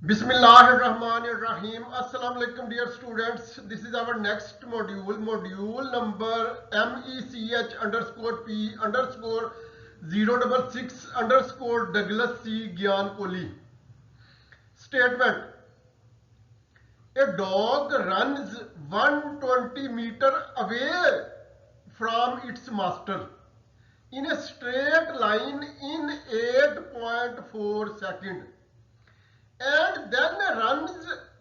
Bismillahirrahmanirrahim. Assalamu alaikum, dear students. This is our next module number MECH underscore P underscore 066 underscore Douglas C. Gyan Kohli. Statement: a dog runs 120 meter away from its master in a straight line in 8.4 seconds and then runs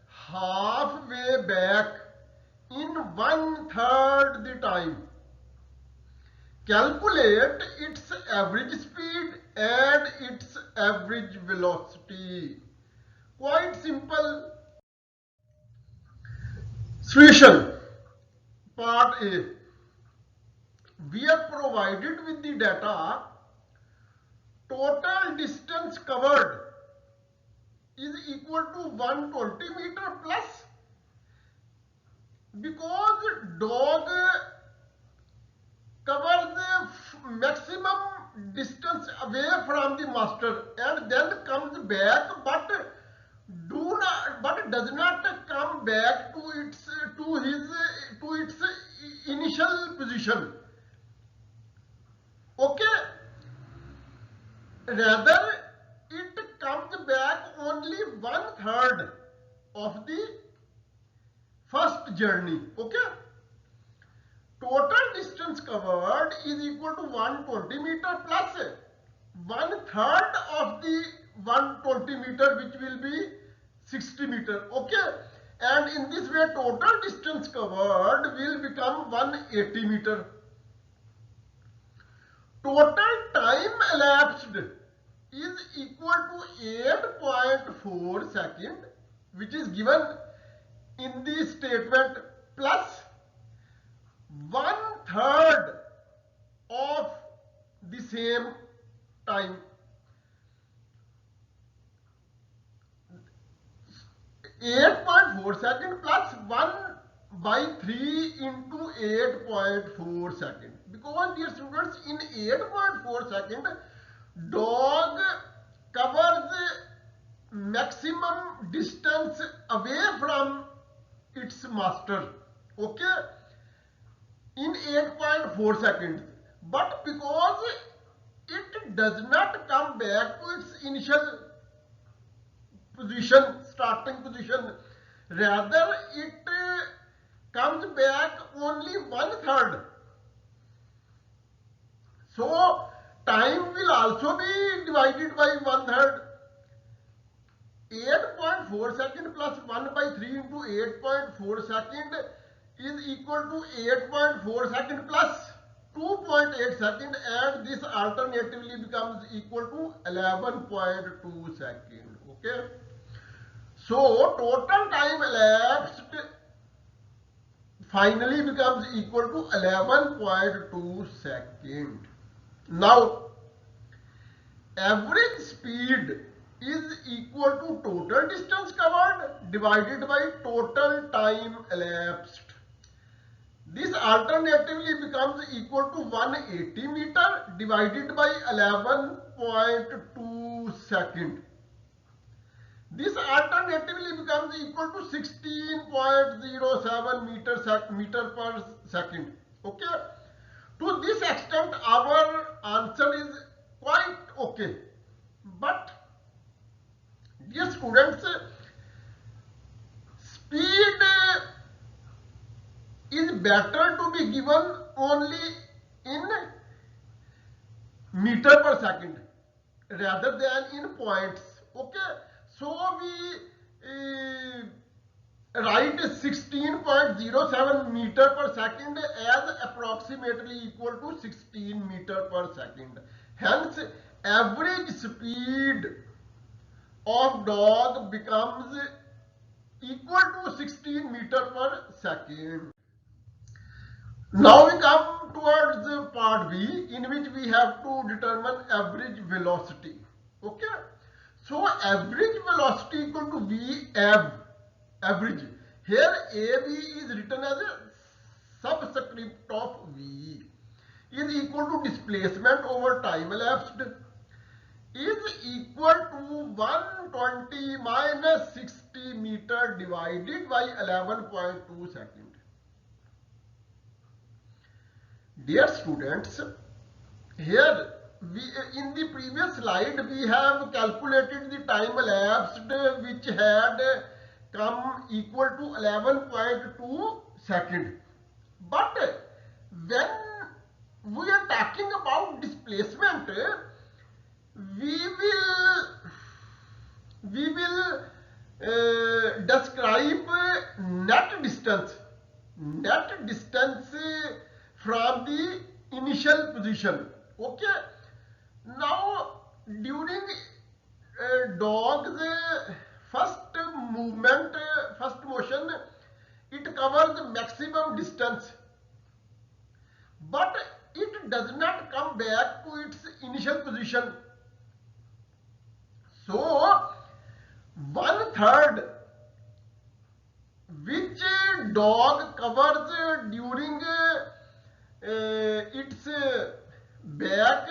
halfway back in 1/3 the time. Calculate its average speed and its average velocity. Quite simple. Solution. Part A. We are provided with the data. Total distance covered is equal to 120 meter plus, because dog covers the maximum distance away from the master and then comes back, but does not come back to its initial position. Okay, rather it comes back only 1/3 of the first journey. Okay, total distance covered is equal to 120 meter plus 1/3 of the 120 meter, which will be 60 meter. Okay, and in this way total distance covered will become 180 meter. Total time elapsed is equal to 8.4 seconds, which is given in the statement, plus 1/3 of the same time. 8.4 seconds plus 1/3 into 8.4 seconds. Because, dear students, in 8.4 seconds, dog covers maximum distance away from its master. Okay, in 8.4 seconds, but because it does not come back to its initial position, starting position, rather it comes back only 1/3. So time will also be divided by 1/3. 8.4 seconds plus 1/3 into 8.4 seconds is equal to 8.4 seconds plus 2.8 seconds, and this alternatively becomes equal to 11.2 seconds. Okay, so total time elapsed finally becomes equal to 11.2 seconds. Now, average speed is equal to total distance covered divided by total time elapsed. This alternatively becomes equal to 180 meter divided by 11.2 seconds. This alternatively becomes equal to 16.07 meter per second. Okay, to this extent our answer is quite okay. But, dear students, speed is better to be given only in meter per second rather than in points. Okay, so we write 16.07 meter per second as approximately equal to 16 meter per second. Hence, average speed of dog becomes equal to 16 meter per second. Now we come towards part B, in which we have to determine average velocity. Okay, so average velocity equal to V average. Here AB is written as a subscript of V, is equal to displacement over time elapsed is equal to 120 minus 60 meter divided by 11.2 second. Dear students, here in the previous slide we have calculated the time elapsed which had come equal to 11.2 second. But when we are talking about displacement, we will describe net distance from the initial position. Okay, now during dog's first movement, first motion, it covers maximum distance, but it does not come back to its initial position. So 1/3 which dog covers during its back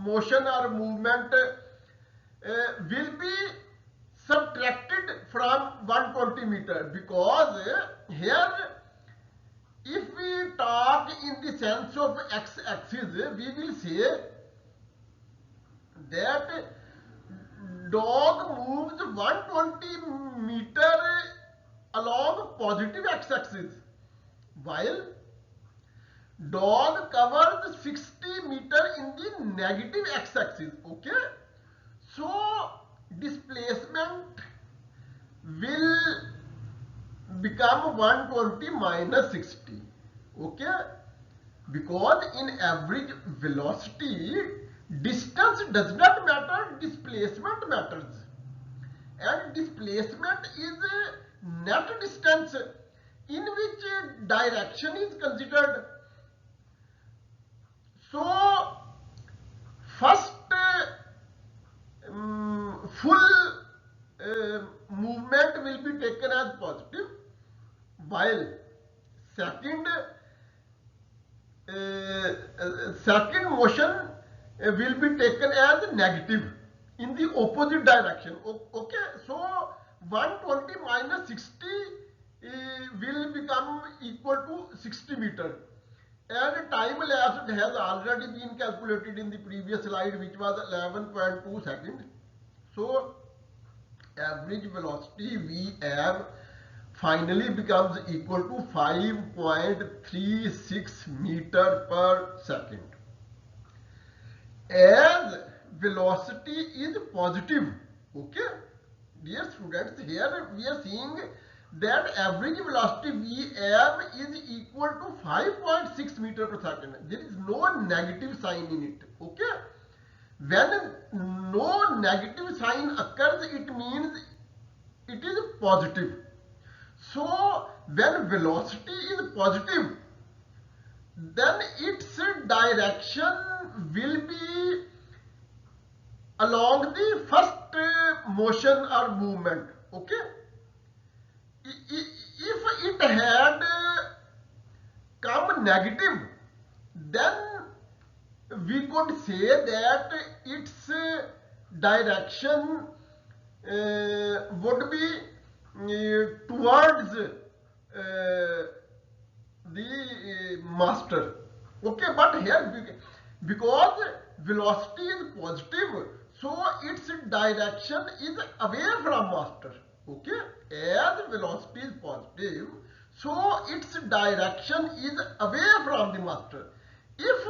motion or movement will be subtracted from 120 meter, because here if we talk in the sense of x-axis, we will say that dog moves 120 meter along positive x-axis, while dog covers 60 meter in the negative x-axis. Okay, so displacement will become 120 minus 60. Okay, because in average velocity distance does not matter, displacement matters, and displacement is net distance in which direction is considered. So first full movement will be taken as positive, while second motion will be taken as negative in the opposite direction. Okay, so 120 minus 60 will become equal to 60 meter, and time elapsed has already been calculated in the previous slide, which was 11.2 seconds. So average velocity we have finally becomes equal to 5.36 meter per second. As velocity is positive, okay, dear students, here we are seeing that average velocity Vm is equal to 5.6 meter per second. There is no negative sign in it. Okay, when no negative sign occurs, it means it is positive. So when velocity is positive, then its direction will be along the first motion or movement. Okay, if it had come negative, then we could say that its direction would be towards the master. Okay, but here because velocity is positive, so its direction is away from master. Okay, as velocity is positive, so its direction is away from the master. If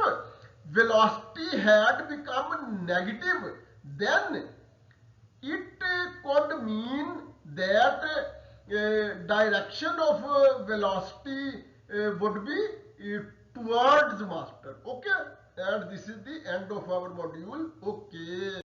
velocity had become negative, then it could mean that direction of velocity would be towards master. Okay, and this is the end of our module. Okay.